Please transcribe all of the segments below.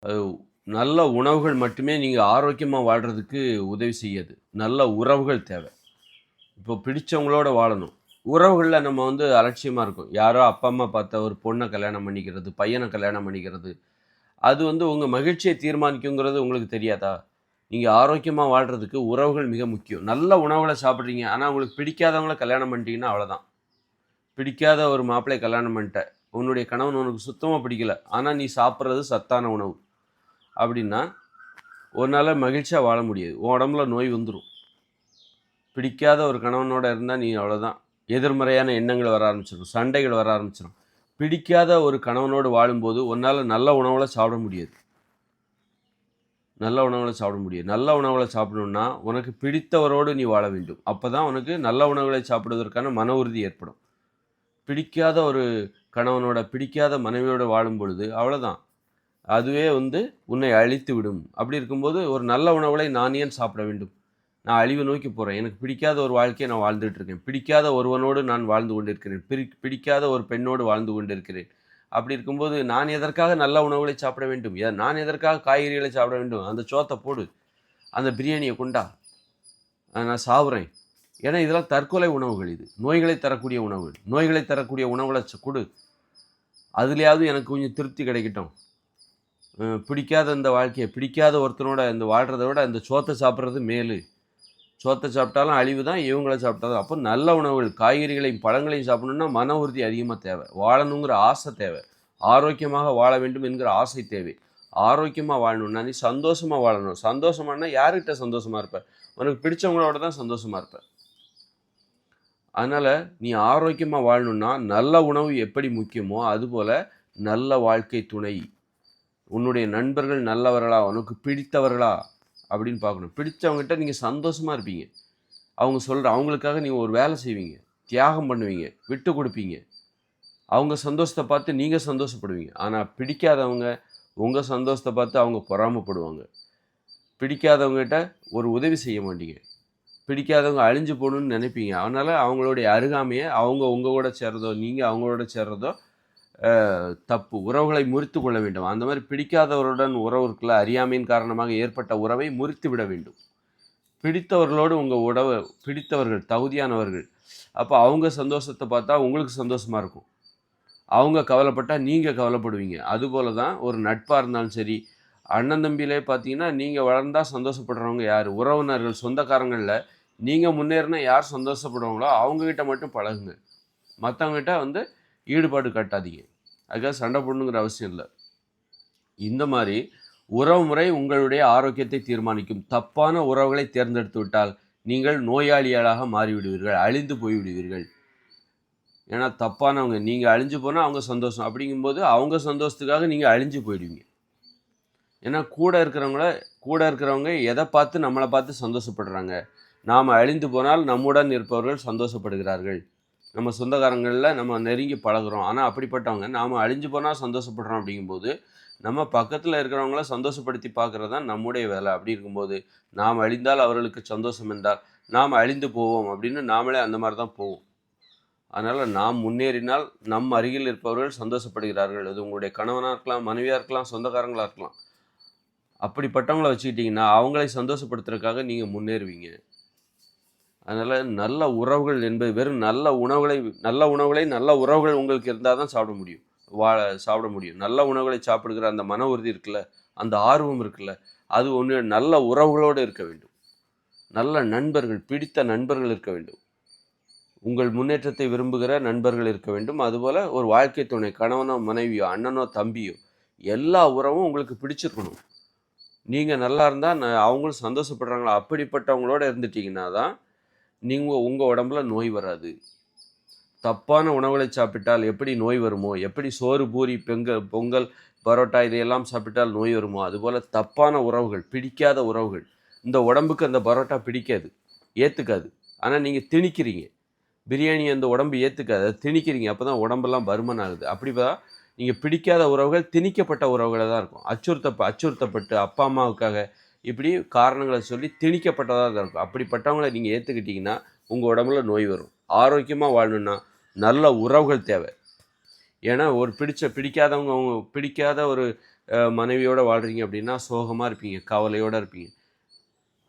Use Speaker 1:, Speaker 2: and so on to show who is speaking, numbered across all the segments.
Speaker 1: அது நல்ல உணவுகள் மட்டுமே நீங்கள் ஆரோக்கியமாக வாழ்கிறதுக்கு உதவி செய்யாது. நல்ல உறவுகள் தேவை. இப்போ பிடிச்சவங்களோட வாழணும். உறவுகளில் நம்ம அலட்சியமாக இருக்கும். யாரோ அப்பா அம்மா பார்த்த ஒரு பொண்ணை கல்யாணம் பண்ணிக்கிறது, பையனை கல்யாணம் பண்ணிக்கிறது. அது உங்கள் மகிழ்ச்சியை தீர்மானிக்குங்கிறது உங்களுக்கு தெரியாதா? நீங்கள் ஆரோக்கியமாக வாழ்கிறதுக்கு உறவுகள் மிக முக்கியம். நல்ல உணவுகளை சாப்பிட்றீங்க. ஆனால் உங்களுக்கு பிடிக்காதவங்கள கல்யாணம் பண்ணிட்டீங்கன்னா அவ்வளோதான். பிடிக்காத ஒரு மாப்பிள்ளையை கல்யாணம் பண்ணிட்ட. உன்னுடைய கணவன் உனக்கு சுத்தமாக பிடிக்கல. ஆனால் நீ சாப்பிட்றது சத்தான உணவு. அப்படின்னா உன்னால் மகிழ்ச்சியாக வாழ முடியாது. உன் உடம்புல நோய் வந்துடும். பிடிக்காத ஒரு கணவனோட இருந்தால் நீ அவ்வளோதான். எதிர்மறையான எண்ணங்கள் வர ஆரம்பிச்சிடும், சண்டைகள் வர ஆரம்பிச்சிடும். பிடிக்காத ஒரு கணவனோடு வாழும்போது உன்னால் நல்ல உணவுகளை சாப்பிட முடியாது. நல்ல உணவுகளை சாப்பிடணுன்னா உனக்கு பிடித்தவரோடு நீ வாழ வேண்டும். அப்போ தான் உனக்கு நல்ல உணவுகளை சாப்பிடுவதற்கான மன உறுதி ஏற்படும். பிடிக்காத ஒரு கணவனோட, பிடிக்காத மனைவியோடு வாழும் பொழுது அவ்வளோதான். அதுவே உன்னை அழித்து விடும். அப்படி இருக்கும்போது ஒரு நல்ல உணவுகளை நான் ஏன் சாப்பிட வேண்டும்? நான் அழிவு நோக்கி போகிறேன். எனக்கு பிடிக்காத ஒரு வாழ்க்கையை நான் வாழ்ந்துட்டு இருக்கேன். பிடிக்காத ஒருவனோடு நான் வாழ்ந்து கொண்டிருக்கிறேன். பிடிக்காத ஒரு பெண்ணோடு வாழ்ந்து கொண்டிருக்கிறேன். அப்படி இருக்கும்போது நான் எதற்காக நல்ல உணவுகளை சாப்பிட வேண்டும்? நான் எதற்காக காய்கறிகளை சாப்பிட வேண்டும்? அந்த சோத்தை போடு, அந்த பிரியாணியை கொண்டா, நான் சாவுறேன். ஏன்னா இதெல்லாம் தற்கொலை உணவுகள். இது நோய்களை தரக்கூடிய உணவுகள். நோய்களை தரக்கூடிய உணவுகளை கொடு. அதுலேயாவது எனக்கு கொஞ்சம் திருப்தி கிடைக்கட்டும். பிடிக்காத இந்த வாழ்க்கையை, பிடிக்காத ஒருத்தனோட இந்த வாழ்கிறத விட அந்த சோத்தை சாப்பிட்றது மேலு. சோத்தை சாப்பிட்டாலும் அழிவு தான், இவங்கள சாப்பிட்டாலும். அப்போ நல்ல உணவுகள், காய்கறிகளையும் பழங்களையும் சாப்பிடணுன்னா மன உறுதி அதிகமாக தேவை. வாழணுங்கிற ஆசை தேவை. ஆரோக்கியமாக வாழ வேண்டும் என்கிற ஆசை தேவை. ஆரோக்கியமாக வாழணுன்னா நீ சந்தோஷமாக வாழணும். சந்தோஷமானா யார்கிட்ட சந்தோஷமாக இருப்ப? உனக்கு பிடிச்சவங்களோட தான் சந்தோஷமாக இருப்ப. அதனால் நீ ஆரோக்கியமாக வாழணுன்னா நல்ல உணவு எப்படி முக்கியமோ அதுபோல் நல்ல வாழ்க்கை துணை. உன்னுடைய நண்பர்கள் நல்லவர்களா, உனக்கு பிடித்தவர்களா அப்படின்னு பார்க்கணும். பிடிச்சவங்ககிட்ட நீங்கள் சந்தோஷமாக இருப்பீங்க. அவங்களுக்காக நீங்கள் ஒரு வேலை செய்வீங்க, தியாகம் பண்ணுவீங்க, விட்டு கொடுப்பீங்க. அவங்க சந்தோஷத்தை பார்த்து நீங்கள் சந்தோஷப்படுவீங்க. ஆனால் பிடிக்காதவங்க உங்கள் சந்தோஷத்தை பார்த்து அவங்க பொறாமப்படுவாங்க. பிடிக்காதவங்ககிட்ட ஒரு உதவி செய்ய மாட்டீங்க. பிடிக்காதவங்க அழிஞ்சு போகணுன்னு நினைப்பீங்க. அதனால் அவங்களுடைய அருகாமையை அவங்க உங்கள் கூட சேர்றதோ, நீங்கள் அவங்களோட சேர்றதோ தப்பு. உறவுகளை முறித்து கொள்ள வேண்டும். அந்த மாதிரி பிடிக்காதவருடன் உறவு இருக்குல்ல, அறியாமையின் காரணமாக ஏற்பட்ட உறவை முறித்து விட வேண்டும். பிடித்தவர்களோடு பிடித்தவர்கள் தகுதியானவர்கள். அப்போ அவங்க சந்தோஷத்தை பார்த்தா உங்களுக்கு சந்தோஷமாக இருக்கும். அவங்க கவலைப்பட்டால் நீங்கள் கவலைப்படுவீங்க. அதுபோல தான் ஒரு நட்பாக இருந்தாலும் சரி, அண்ணன் தம்பியிலே பார்த்தீங்கன்னா நீங்கள் வளர்ந்தால் சந்தோஷப்படுறவங்க யார்? உறவினர்கள், சொந்தக்காரங்களில் நீங்கள் முன்னேறினா யார் சந்தோஷப்படுவாங்களோ அவங்கக்கிட்ட மட்டும் பழகுங்க. மற்றவங்ககிட்ட ஈடுபாடு காட்டாதீங்க. அதுக்காக சண்டை போடணுங்கிற அவசியம் இல்லை. இந்த மாதிரி உறவு முறை உங்களுடைய ஆரோக்கியத்தை தீர்மானிக்கும். தப்பான உறவுகளை தேர்ந்தெடுத்து விட்டால் நீங்கள் நோயாளிகளாக மாறிவிடுவீர்கள், அழிந்து போய்விடுவீர்கள். ஏன்னா தப்பானவங்க, நீங்கள் அழிஞ்சு போனால் அவங்க சந்தோஷம். அப்படிங்கும்போது அவங்க சந்தோஷத்துக்காக நீங்கள் அழிஞ்சு போயிடுவீங்க. ஏன்னா கூட இருக்கிறவங்க எதை பார்த்து நம்மளை பார்த்து சந்தோஷப்படுறாங்க? நாம் அழிந்து போனால் நம்முடன் இருப்பவர்கள் சந்தோஷப்படுகிறார்கள். நம்ம சொந்தக்காரங்களில் நம்ம நெருங்கி பழகுறோம். ஆனால் அப்படிப்பட்டவங்க நாம் அழிஞ்சு போனால் சந்தோஷப்படுறோம். அப்படிங்கும்போது நம்ம பக்கத்தில் இருக்கிறவங்கள சந்தோஷப்படுத்தி பார்க்குறது தான் நம்முடைய வேலை. அப்படி இருக்கும்போது நாம் அழிந்தால் அவர்களுக்கு சந்தோஷம் என்றால் நாம் அழிந்து போவோம் அப்படின்னு நாமளே அந்த மாதிரி தான் போவோம். அதனால் நாம் முன்னேறினால் நம் அருகில் இருப்பவர்கள் சந்தோஷப்படுகிறார்கள். அது உங்களுடைய கணவனாக இருக்கலாம், மனைவியாக இருக்கலாம், சொந்தக்காரங்களாக இருக்கலாம். அப்படிப்பட்டவங்கள வச்சுக்கிட்டிங்கன்னா அவங்களை சந்தோஷப்படுத்துறதுக்காக நீங்கள் முன்னேறுவீங்க. அதனால் நல்ல உறவுகள் என்பது வெறும் நல்ல உணவுகளை நல்ல உறவுகள் உங்களுக்கு இருந்தால் தான் சாப்பிட முடியும். நல்ல உணவுகளை சாப்பிடுகிற அந்த மன உறுதி இருக்குல்ல, அந்த ஆர்வம் இருக்குல்ல, அது ஒன்று நல்ல உறவுகளோடு இருக்க வேண்டும். நல்ல நண்பர்கள், பிடித்த நண்பர்கள் இருக்க வேண்டும். உங்கள் முன்னேற்றத்தை விரும்புகிற நண்பர்கள் இருக்க வேண்டும். அதுபோல் ஒரு வாழ்க்கை துணை, கணவனோ மனைவியோ, அண்ணனோ தம்பியோ, எல்லா உறவும் உங்களுக்கு பிடிச்சிருக்கணும். நீங்கள் நல்லா இருந்தால் அவங்களும் சந்தோஷப்படுறாங்களா, அப்படிப்பட்டவங்களோட இருந்துட்டிங்கன்னா தான் உங்கள் உடம்புல நோய் வராது. தப்பான உணவுகளை சாப்பிட்டால் எப்படி நோய் வருமோ, எப்படி சோறு, பூரி, பொங்கல், பரோட்டா இதையெல்லாம் சாப்பிட்டால் நோய் வருமோ, அதுபோல் தப்பான உறவுகள், பிடிக்காத உறவுகள். இந்த உடம்புக்கு அந்த பரோட்டா பிடிக்காது, ஏற்றுக்காது. ஆனால் நீங்கள் திணிக்கிறீங்க. பிரியாணி அந்த உடம்பு ஏற்றுக்காது, அதை திணிக்கிறீங்க. அப்போ தான் உடம்பெல்லாம் பருமன் ஆகுது. அப்படி தான் நீங்கள் பிடிக்காத உறவுகள் திணிக்கப்பட்ட உறவுகளை தான் இருக்கும். அச்சுறுத்தப்பட்டு அப்பா அம்மாவுக்காக இப்படி காரணங்களை சொல்லி திணிக்கப்பட்டதாக தான் இருக்கும். அப்படிப்பட்டவங்களை நீங்கள் ஏற்றுக்கிட்டிங்கன்னா உங்கள் உடம்புல நோய் வரும். ஆரோக்கியமாக வாழணுன்னா நல்ல உறவுகள் தேவை. ஏன்னா ஒரு பிடிக்காத ஒரு மனைவியோடு வாழ்கிறீங்க அப்படின்னா சோகமாக இருப்பீங்க, கவலையோடு இருப்பீங்க.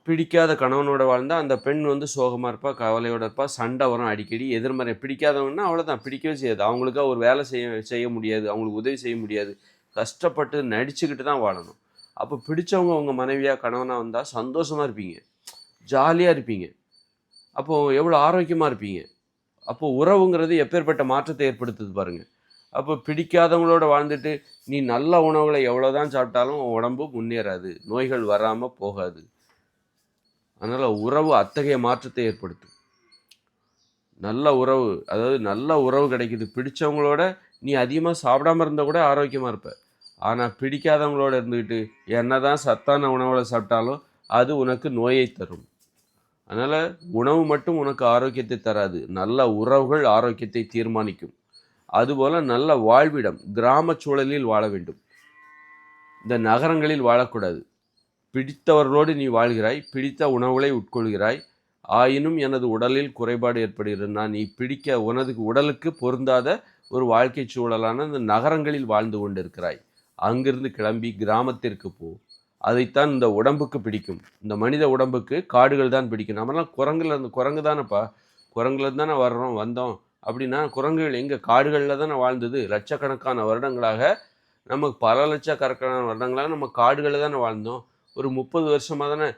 Speaker 1: பிடிக்காத கணவனோட வாழ்ந்தால் அந்த பெண் வந்து சோகமாக இருப்பா, கவலையோடு இருப்பா, சண்டை வரும் அடிக்கடி, எதிர்மறை. பிடிக்காதவங்கன்னா அவ்வளோதான், பிடிக்கவே செய்யாது. அவங்களுக்காக ஒரு வேலை செய்ய முடியாது, அவங்களுக்கு உதவி செய்ய முடியாது, கஷ்டப்பட்டு நடிச்சுக்கிட்டு தான் வாழணும். அப்போ பிடிச்சவங்க உங்கள் மனைவியாக கணவனாக வந்தால் சந்தோஷமாக இருப்பீங்க, ஜாலியாக இருப்பீங்க. அப்போது எவ்வளோ ஆரோக்கியமாக இருப்பீங்க. அப்போது உறவுங்கிறது எப்பேற்பட்ட மாற்றத்தை ஏற்படுத்துது பாருங்கள். அப்போ பிடிக்காதவங்களோட வாழ்ந்துட்டு நீ நல்ல உணவுகளை எவ்வளோ தான் சாப்பிட்டாலும் உடம்பு முன்னேறாது, நோய்கள் வராமல் போகாது. அதனால் உறவு அத்தகைய மாற்றத்தை ஏற்படுத்தும். நல்ல உறவு, அதாவது நல்ல உறவு கிடைக்குது. பிடிச்சவங்களோட நீ அதிகமாக சாப்பிடாமல் இருந்தால் கூட ஆரோக்கியமாக இருப்ப. ஆனால் பிடிக்காதவங்களோட இருந்துக்கிட்டு என்ன தான் சத்தான உணவுகளை சாப்பிட்டாலும் அது உனக்கு நோயை தரும். அதனால் உணவு மட்டும் உனக்கு ஆரோக்கியத்தை தராது, நல்ல உறவுகள் ஆரோக்கியத்தை தீர்மானிக்கும். அதுபோல் நல்ல வாழ்விடம், கிராம சூழலில் வாழ வேண்டும், இந்த நகரங்களில் வாழக்கூடாது. பிடித்தவர்களோடு நீ வாழ்கிறாய், பிடித்த உணவுகளை உட்கொள்கிறாய், ஆயினும் எனது உடலில் குறைபாடு ஏற்படுகிறது. நீ உனது உடலுக்கு பொருந்தாத ஒரு வாழ்க்கை சூழலான இந்த நகரங்களில் வாழ்ந்து கொண்டிருக்கிறாய். அங்கிருந்து கிளம்பி கிராமத்திற்கு போ. அதைத்தான் இந்த உடம்புக்கு பிடிக்கும். இந்த மனித உடம்புக்கு காடுகள் தான் பிடிக்கும். நம்மலாம் குரங்கு தானேப்பா, குரங்குலேருந்து தானே வந்தோம் அப்படின்னா குரங்குகள் எங்கே? காடுகளில் தானே வாழ்ந்தது. லட்சக்கணக்கான வருடங்களாக, நமக்கு பல லட்சக்கணக்கான வருடங்களாக நம்ம காடுகளில் தானே வாழ்ந்தோம். ஒரு 30 வருஷமாக தானே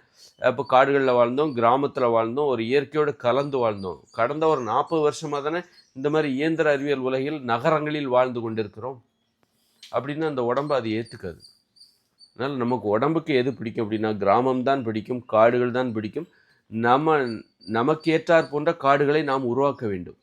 Speaker 1: இப்போ காடுகளில் வாழ்ந்தோம், கிராமத்தில் வாழ்ந்தோம், ஒரு இயற்கையோடு கலந்து வாழ்ந்தோம். கடந்த ஒரு 40 வருஷமாக தானே இந்த மாதிரி இயந்திர அறிவியல் உலகில் நகரங்களில் வாழ்ந்து கொண்டிருக்கிறோம். அப்படின்னு அந்த உடம்பு அது ஏற்றுக்காது. அதனால் நமக்கு உடம்புக்கு எது பிடிக்கும் அப்படின்னா கிராமம் தான் பிடிக்கும், காடுகள் தான் பிடிக்கும். நமக்கு ஏற்றார் போன்ற காடுகளை நாம் உருவாக்க வேண்டும்.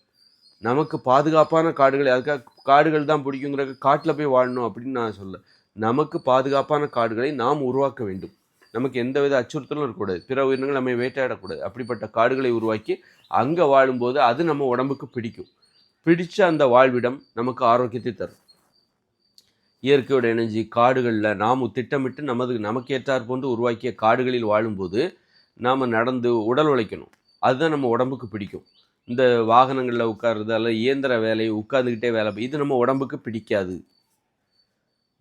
Speaker 1: நமக்கு பாதுகாப்பான காடுகளை, அதுக்காக காடுகள் தான் பிடிக்குங்கிற காட்டில் போய் வாழணும் அப்படின்னு நான் சொல்ல. நமக்கு பாதுகாப்பான காடுகளை நாம் உருவாக்க வேண்டும். நமக்கு எந்தவித அச்சுறுத்தலும் இருக்கக்கூடாது, பிற உயிரினங்கள் நம்மை வேட்டையாடக்கூடாது. அப்படிப்பட்ட காடுகளை உருவாக்கி அங்கே வாழும்போது அது நம்ம உடம்புக்கு பிடிக்கும். பிடிச்ச அந்த வாழ்விடம் நமக்கு ஆரோக்கியத்தை தரும். இயற்கையோட இணைஞ்சி காடுகளில் நாம் திட்டமிட்டு நமக்கு ஏற்றார் போன்று உருவாக்கிய காடுகளில் வாழும்போது நாம் நடந்து உடல் உழைக்கணும். அதுதான் நம்ம உடம்புக்கு பிடிக்கும். இந்த வாகனங்களில் உட்காருறது அல்லது இயந்திர வேலையை உட்காந்துக்கிட்டே வேலை, இது நம்ம உடம்புக்கு பிடிக்காது.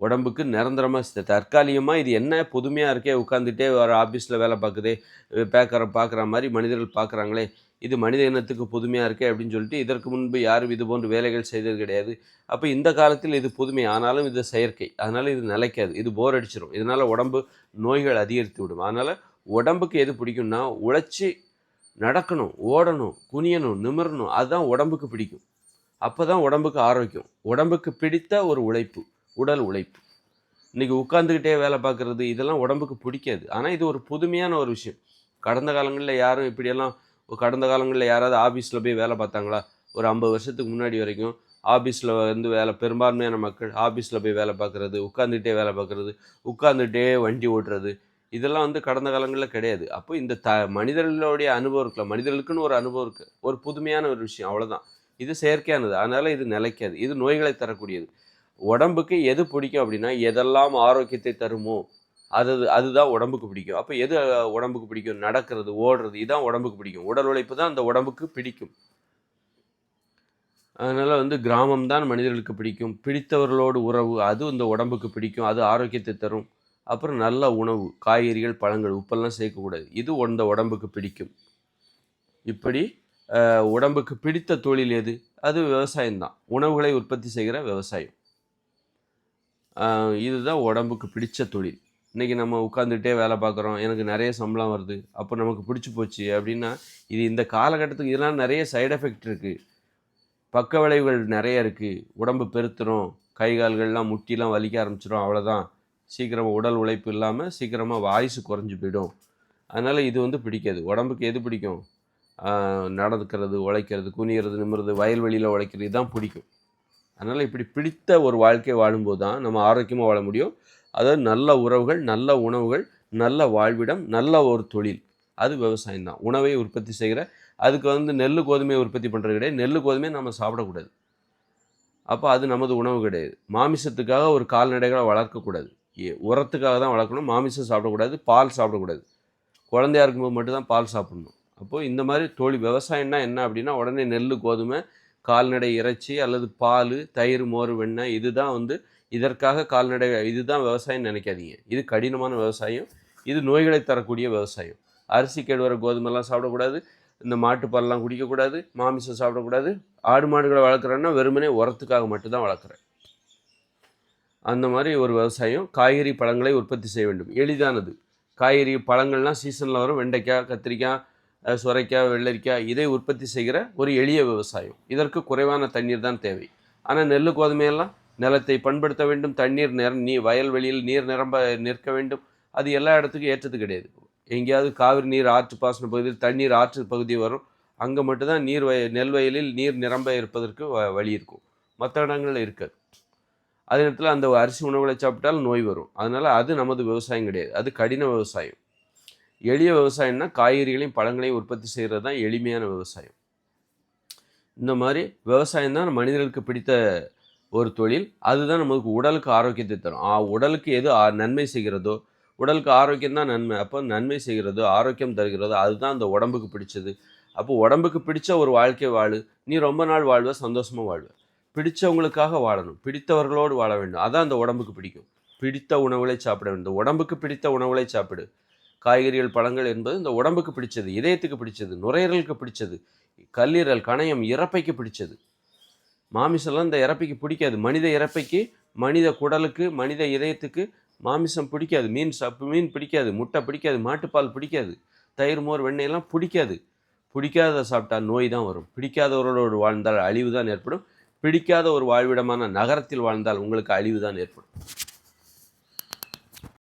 Speaker 1: உடம்புக்கு நிரந்தரமாக தற்காலிகமாக இது என்ன புதுமையாக இருக்கே, உட்காந்துட்டே வர ஆஃபீஸில் வேலை பார்க்குதே, பார்க்குற மாதிரி மனிதர்கள் பார்க்குறாங்களே, இது மனித இனத்துக்கு புதுமையாக இருக்கே அப்படின்னு சொல்லிட்டு இதற்கு முன்பு யாரும் இது போன்ற வேலைகள் செய்தது கிடையாது. அப்போ இந்த காலத்தில் இது புதுமை, ஆனாலும் இது செயற்கை, அதனால் இது நிலைக்காது, இது போர் அடிச்சிடும். இதனால் உடம்பு நோய்கள் அதிகரித்து விடும். அதனால் உடம்புக்கு எது பிடிக்கும்னா உழைச்சி நடக்கணும், ஓடணும், குனியணும், நிமிரணும், அதுதான் உடம்புக்கு பிடிக்கும். அப்போ தான் உடம்புக்கு ஆரோக்கியம். உடம்புக்கு பிடித்த ஒரு உழைப்பு, உடல் உழைப்பு. இன்றைக்கி உட்காந்துக்கிட்டே வேலை பார்க்குறது இதெல்லாம் உடம்புக்கு பிடிக்காது. ஆனால் இது ஒரு புதுமையான ஒரு விஷயம். கடந்த காலங்களில் யாரும் இப்படியெல்லாம், கடந்த காலங்களில் யாராவது ஆஃபீஸில் போய் வேலை பார்த்தாங்களா? ஒரு 50 வருஷத்துக்கு முன்னாடி வரைக்கும் ஆஃபீஸில் வந்து பெரும்பான்மையான மக்கள் ஆஃபீஸில் போய் வேலை பார்க்குறது, உட்காந்துக்கிட்டே வேலை பார்க்குறது, உட்காந்துக்கிட்டே வண்டி ஓட்டுறது, இதெல்லாம் வந்து கடந்த காலங்களில் கிடையாது. அப்போ இந்த மனிதர்களுடைய அனுபவம் இருக்குல்ல, மனிதர்களுக்குன்னு ஒரு அனுபவம் இருக்குது, ஒரு புதுமையான ஒரு விஷயம், அவ்வளோதான். இது செயற்கையானது, அதனால் இது நிலைக்காது, இது நோய்களை தரக்கூடியது. உடம்புக்கு எது பிடிக்கும் அப்படின்னா எதெல்லாம் ஆரோக்கியத்தை தருமோ அதுதான் உடம்புக்கு பிடிக்கும். அப்போ எது உடம்புக்கு பிடிக்கும்? நடக்கிறது, ஓடுறது, இதுதான் உடம்புக்கு பிடிக்கும். உடல் உழைப்பு தான் அந்த உடம்புக்கு பிடிக்கும். அதனால் வந்து கிராமம் தான் மனிதர்களுக்கு பிடிக்கும். பிடித்தவர்களோடு உறவு, அது இந்த உடம்புக்கு பிடிக்கும், அது ஆரோக்கியத்தை தரும். அப்புறம் நல்ல உணவு, காய்கறிகள், பழங்கள், உப்பெல்லாம் சேர்க்கக்கூடாது, இது இந்த உடம்புக்கு பிடிக்கும். இப்படி உடம்புக்கு பிடித்த தொழில் எது? அது விவசாயம்தான். உணவுகளை உற்பத்தி செய்கிற விவசாயம். இதுதான் உடம்புக்கு பிடித்த தொழில். இன்றைக்கி நம்ம உட்காந்துக்கிட்டே வேலை பார்க்குறோம், எனக்கு நிறைய சம்பளம் வருது, அப்போ நமக்கு பிடிச்சி போச்சு அப்படின்னா, இது இந்த காலகட்டத்துக்கு இதெல்லாம் நிறைய சைடு எஃபெக்ட் இருக்குது, பக்க விளைவுகள் நிறைய இருக்குது. உடம்பு பெருத்துரும், கை கால்கள்லாம் முட்டிலாம் வலிக்க ஆரம்பிச்சிடும், அவ்வளோதான். சீக்கிரமாக உடல் உழைப்பு இல்லாமல் சீக்கிரமாக வாய்ஸ் குறைஞ்சி போயிடும். அதனால் இது வந்து பிடிக்காது. உடம்புக்கு எது பிடிக்கும்? நடக்கிறது, உழைக்கிறது, குனிகிறது, நிமிர்றது, வயல்வெளியில் உழைக்கிறது, இதுதான் பிடிக்கும். அதனால் இப்படி பிடித்த ஒரு வாழ்க்கை வாழும்போது தான் நம்ம ஆரோக்கியமாக வாழ முடியும். அதாவது நல்ல உறவுகள், நல்ல உணவுகள், நல்ல வாழ்விடம், நல்ல ஒரு தொழில், அது விவசாயம்தான். உணவை உற்பத்தி செய்கிற, அதுக்கு வந்து நெல் கோதுமையை உற்பத்தி பண்ணுறது கிடையாது. நெல் கோதுமையை நம்ம சாப்பிடக்கூடாது, அப்போ அது நமது உணவு கிடையாது. மாமிசத்துக்காக ஒரு கால்நடைகளை வளர்க்கக்கூடாது, உரத்துக்காக தான் வளர்க்கணும். மாமிசம் சாப்பிடக்கூடாது, பால் சாப்பிடக்கூடாது. குழந்தையாக இருக்கும்போது மட்டும்தான் பால் சாப்பிடணும். அப்போது இந்த மாதிரி விவசாயம்னா என்ன அப்படின்னா உடனே நெல், கோதுமை, கால்நடை இறைச்சி அல்லது பால், தயிர், மோர், வெண்ணெய், இதுதான் வந்து இதற்காக கால்நடை இதுதான் விவசாயம் நினைக்காதீங்க. இது கடினமான விவசாயம். இது நோய்களை தரக்கூடிய விவசாயம். அரிசி கேழ்வரகு கோதுமைலாம் சாப்பிடக்கூடாது. இந்த மாட்டுப்பால்லாம் குடிக்கக்கூடாது. மாமிசம் சாப்பிடக்கூடாது. ஆடு மாடுகளை வளர்க்குறேன்னா வெறுமனே உரத்துக்காக மட்டும்தான் வளர்க்குறேன். அந்த மாதிரி ஒரு விவசாயம். காய்கறி பழங்களை உற்பத்தி செய்ய வேண்டும். எளிதானது. காய்கறி பழங்கள்லாம் சீசனில் வரும். வெண்டைக்காய், கத்திரிக்காய், சுரைக்காய், வெள்ளரிக்காய் இதை உற்பத்தி செய்கிற ஒரு எளிய விவசாயம். இதற்கு குறைவான தண்ணீர் தான் தேவை. ஆனால் நெல் கோதுமையெல்லாம் நிலத்தை பண்படுத்த வேண்டும். தண்ணீர் வயல்வெளியில் நீர் நிரம்ப நிற்க வேண்டும். அது எல்லா இடத்துக்கும் ஏற்றது கிடையாது. எங்கேயாவது காவிரி நீர் ஆற்று பாசன பகுதியில் தண்ணீர் ஆற்று பகுதி வரும். அங்கே மட்டும்தான் நெல் வயலில் நீர் நிரம்ப இருப்பதற்கு வழி இருக்கும். மற்ற இடங்களில் இருக்காது. அதே நேரத்தில் அந்த அரிசி உணவுகளை சாப்பிட்டால் நோய் வரும். அதனால் அது நமது விவசாயம் கிடையாது. அது கடின விவசாயம். எளிய விவசாயம்னா காய்கறிகளையும் பழங்களையும் உற்பத்தி செய்கிறது தான் எளிமையான விவசாயம். இந்த மாதிரி விவசாயம் தான் மனிதர்களுக்கு பிடித்த ஒரு தொழில். அதுதான் நமக்கு உடலுக்கு ஆரோக்கியத்தை தரும். உடலுக்கு எது நன்மை செய்கிறதோ, உடலுக்கு ஆரோக்கியம் தான் நன்மை. அப்போ நன்மை செய்கிறதோ, ஆரோக்கியம் தருகிறதோ அதுதான் அந்த உடம்புக்கு பிடிச்சது. அப்போ உடம்புக்கு பிடிச்ச ஒரு வாழ்க்கை வாழு. நீ ரொம்ப நாள் வாழ்வ, சந்தோஷமாக வாழ்வ. பிடித்தவங்களுக்காக வாழணும். பிடித்தவர்களோடு வாழ வேண்டும். அதான் அந்த உடம்புக்கு பிடிக்கும். பிடித்த உணவுகளை சாப்பிட வேண்டும். உடம்புக்கு பிடித்த உணவுகளை சாப்பிடு. காய்கறிகள், பழங்கள் என்பது இந்த உடம்புக்கு பிடிச்சது, இதயத்துக்கு பிடிச்சது, நுரையீரலுக்கு பிடிச்சது, கல்லீரல், கணையம், இறப்பைக்கு பிடிச்சது. மாமிசம்லாம் இந்த இறப்பைக்கு பிடிக்காது. மனித இறப்பைக்கு, மனித குடலுக்கு, மனித இதயத்துக்கு மாமிசம் பிடிக்காது. மீன் பிடிக்காது. முட்டை பிடிக்காது. மாட்டுப்பால் பிடிக்காது. தயிர், மோர், வெண்ணெயெல்லாம் பிடிக்காது. பிடிக்காத சாப்பிட்டா நோய் தான் வரும். பிடிக்காதவர்களோடு வாழ்ந்தால் அழிவு தான் ஏற்படும். பிடிக்காத ஒரு வாழ்விடமான நகரத்தில் வாழ்ந்தால் உங்களுக்கு அழிவு தான் ஏற்படும்.